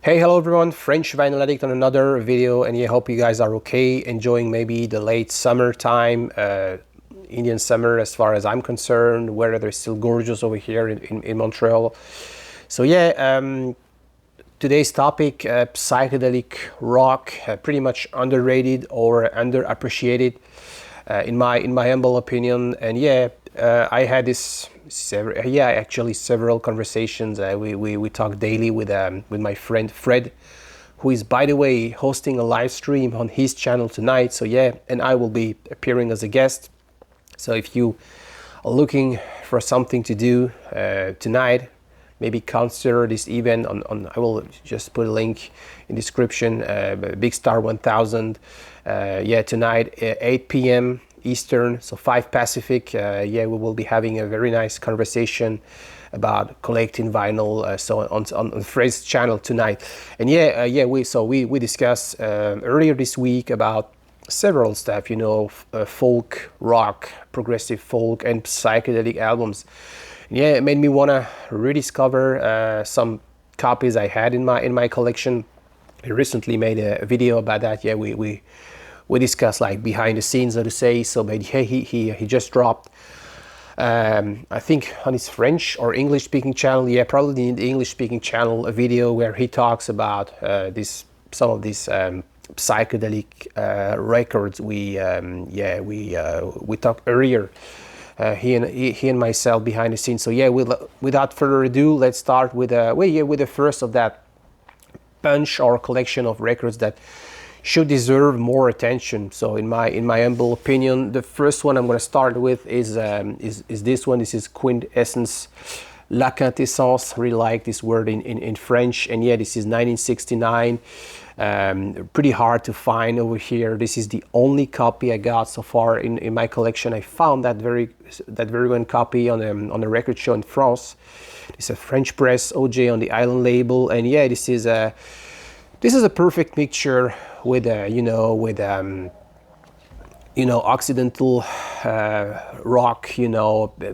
Hey, hello everyone, French Vinyl Addict on another video, and I hope you guys are okay, enjoying maybe the late summertime, Indian summer as far as I'm concerned. Weather is still gorgeous over here in Montreal. So today's topic, psychedelic rock, pretty much underrated or underappreciated, in my humble opinion. And I had several conversations. We talk daily with my friend Fred, who is, by the way, hosting a live stream on his channel tonight. So and I will be appearing as a guest. So if you are looking for something to do tonight, maybe consider this event on I will just put a link in description. Big Star 1000. Tonight 8 p.m. Eastern, so 5 Pacific. We will be having a very nice conversation about collecting vinyl. So on Fred's channel tonight, and we discussed earlier this week about several stuff, folk, rock, progressive folk, and psychedelic albums. It made me want to rediscover some copies I had in my collection. I recently made a video about that. We discussed like behind the scenes, so to say. So but he just dropped, I think on his French or English speaking channel, probably in the English speaking channel, a video where he talks about some of these psychedelic records we talked earlier. He and myself behind the scenes. So without further ado, let's start with the first of that bunch or collection of records that should deserve more attention. So in my humble opinion, the first one I'm going to start with is this one. This is Quintessence, La Quintessence. Really like this word in French. And this is 1969. Pretty hard to find over here. This is the only copy I got so far in my collection. I found that very good copy on a record show in France. It's a French press, OJ on the Island label, and this is a perfect mixture with Occidental rock,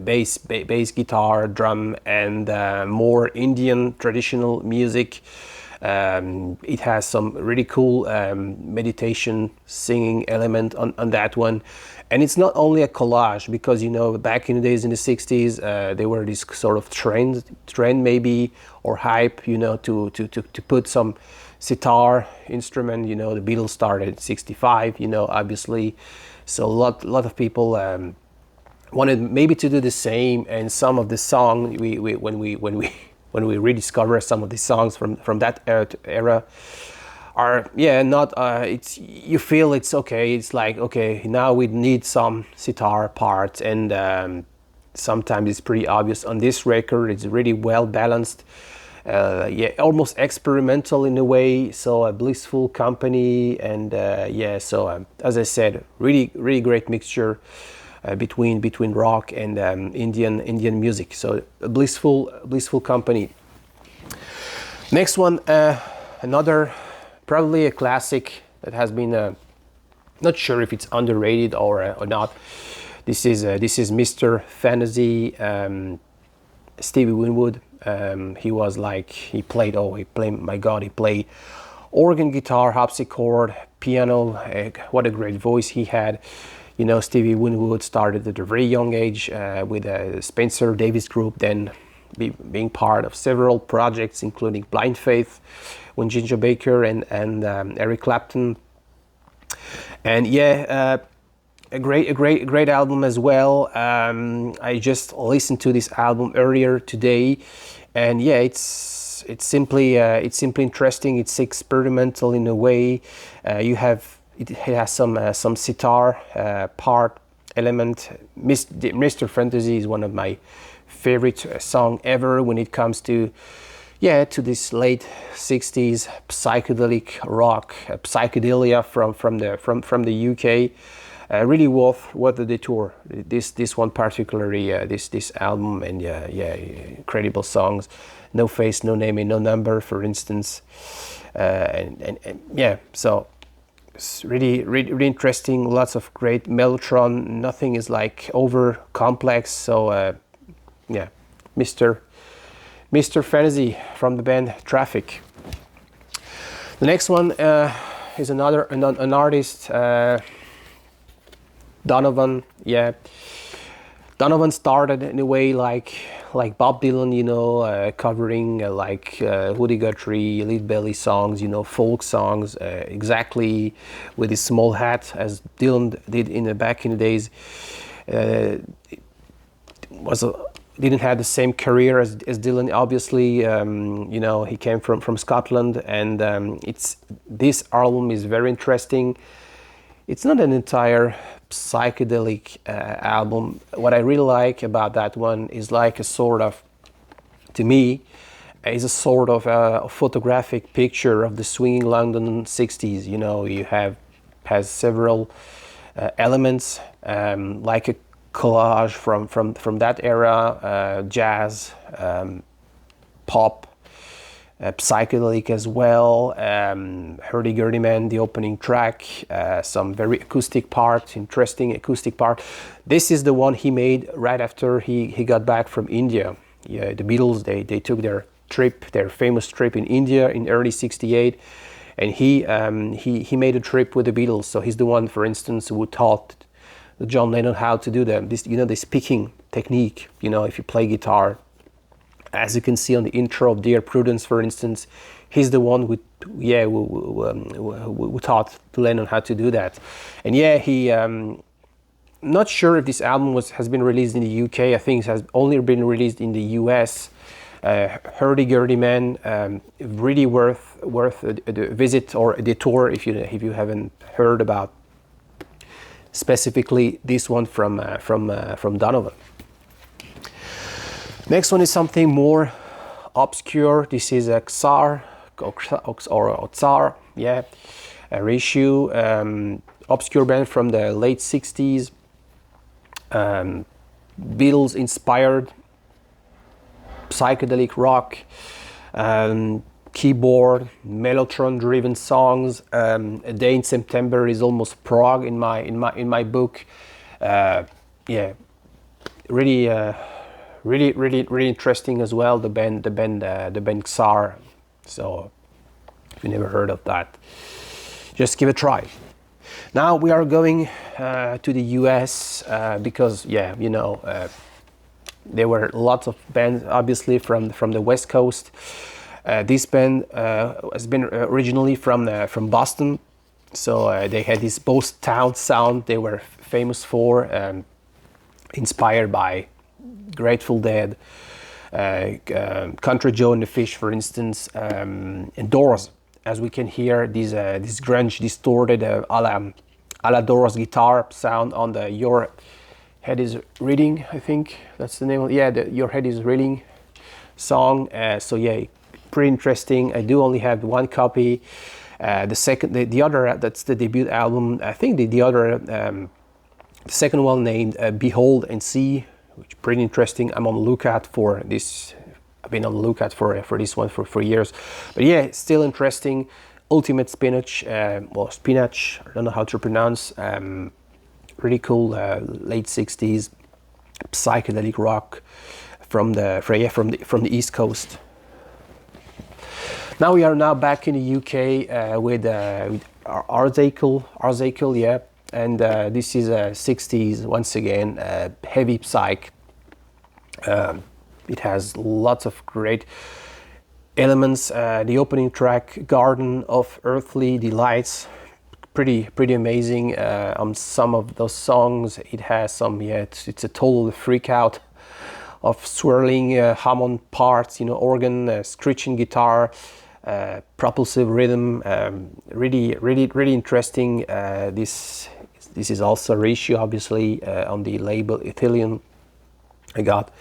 bass guitar, drum, and more Indian traditional music. It has some really cool meditation singing element on that one. And it's not only a collage, because back in the days in the 60s there were this sort of trend maybe, or hype, to put some sitar instrument. The Beatles started in 65, obviously. So a lot of people wanted maybe to do the same, and some of the song when we rediscover some of the songs from that era are not it's, you feel it's okay. It's like, okay, now we need some sitar parts, and sometimes it's pretty obvious on this record. It's really well balanced, almost experimental in a way. So a Blissful Company, and as I said, really great mixture between rock and Indian music. So a Blissful Company. Next one, another probably a classic that has been not sure if it's underrated or not. This is Mr. Fantasy, Stevie Winwood. He played organ, guitar, harpsichord, piano. What a great voice he had. Stevie Winwood started at a very young age with a Spencer Davis group, then being part of several projects, including Blind Faith, with Ginger Baker and Eric Clapton. And a great album as well. I just listened to this album earlier today, and it's simply interesting. It's experimental in a way. It has some sitar part element. Mr. Fantasy is one of my favorite song ever when it comes to this late 60s psychedelic rock, psychedelia from the UK. Really worth the detour. This one particularly, this album, and incredible songs. No Face, No Name, and No Number, for instance, so it's really interesting. Lots of great mellotron. Nothing is like over complex. So Mr. Fantasy from the band Traffic. The next one is an artist, Donovan. Yeah, Donovan started in a way like Bob Dylan, you know, covering Woody Guthrie, Lead Belly songs, you know, folk songs, exactly with his small hat, as Dylan did back in the days. Didn't have the same career as Dylan, obviously. You know, he came from Scotland, and this album is very interesting. It's not an entire psychedelic album. What I really like about that one is like a sort of, to me, is a sort of a photographic picture of the swinging London 60s. You know, has several elements, like a collage from that era, jazz, pop, psychedelic as well, Hurdy-Gurdy Man, the opening track, some very interesting acoustic part. This is the one he made right after he got back from India. Yeah, the Beatles, they took their famous trip in India in early '68, and he made a trip with the Beatles. So he's the one, for instance, who taught John Lennon how to do this picking technique. You know, if you play guitar, as you can see on the intro of Dear Prudence, for instance, he's the one who taught Lennon how to do that. And yeah, he not sure if this album has been released in the UK. I think it has only been released in the US. Hurdy-Gurdy Man, really worth a visit or a detour if you haven't heard about specifically this one from Donovan. Next one is something more obscure. This is a Xar or Tsar, yeah, a reissue, obscure band from the late 60s, Beatles inspired psychedelic rock, keyboard, mellotron driven songs. A Day in September is almost Prague in my book. Yeah, really interesting as well. The band Xar. So if you never heard of that, just give it a try. Now we are going to the US because you know, there were lots of bands obviously from the West Coast. This band has been originally from Boston, so they had this Bost Town sound they were famous for, inspired by Grateful Dead, Country Joe and the Fish, for instance, and Doors. As we can hear, this grunge distorted a la Doors guitar sound on the Your Head Is Reading, I think that's the name of the Your Head Is Reading song. So yeah, pretty interesting. I do only have one copy. The other, that's the debut album. I think the second one named Behold and See, which is pretty interesting. I'm on the lookout for this. I've been on the lookout for this one for years. But yeah, still interesting. Ultimate Spinach, Spinach, I don't know how to pronounce. Really cool, late 60s psychedelic rock from the East Coast. Now we are back in the UK with Arzakel, yeah, and this is 60s once again, heavy psych. It has lots of great elements. The opening track, Garden of Earthly Delights, pretty amazing. On some of those songs, it has some, it's a total freak out of swirling Hammond parts, you know, organ, screeching guitar, propulsive rhythm, really interesting. This is also a reissue, obviously, on the label Ethylene. I got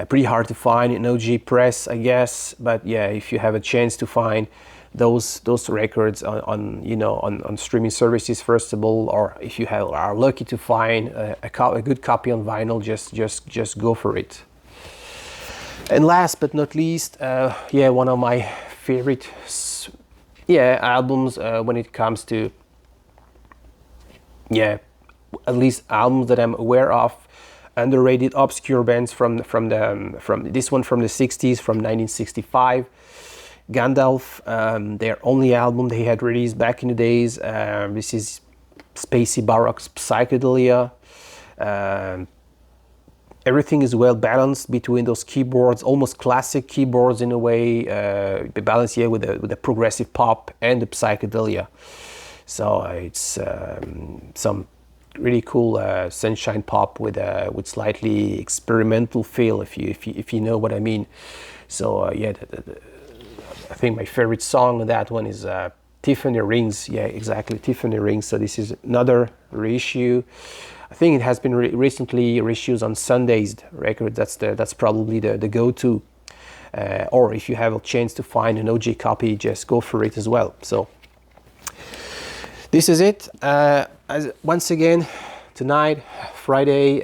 pretty hard to find in OG Press, I guess, but yeah, if you have a chance to find those records on streaming services, first of all, or if you are lucky to find a good copy on vinyl, just go for it. And last but not least, one of my favorite albums when it comes to at least albums that I'm aware of, underrated obscure bands from this one from the 60s, from 1965. Gandalf, their only album they had released back in the days. This is spacey baroque psychedelia. Everything is well balanced between those keyboards, almost classic keyboards in a way, balanced here with the progressive pop and the psychedelia. So it's some really cool sunshine pop with slightly experimental feel, if you know what I mean. So yeah, I think my favorite song on that one is Tiffany Rings. Yeah, exactly, Tiffany Rings. So this is another reissue. I think it has been recently reissued on Sunday's record. That's probably the go-to. Or if you have a chance to find an OG copy, just go for it as well. So this is it. Once again, tonight, Friday,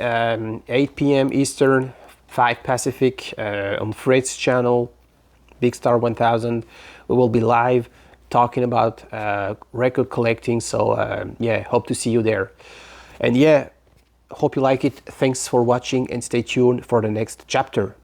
8 p.m. Eastern, 5 Pacific, on Fred's channel, Big Star 1000. We will be live talking about record collecting. So yeah, hope to see you there. And yeah, hope you like it. Thanks for watching and stay tuned for the next chapter.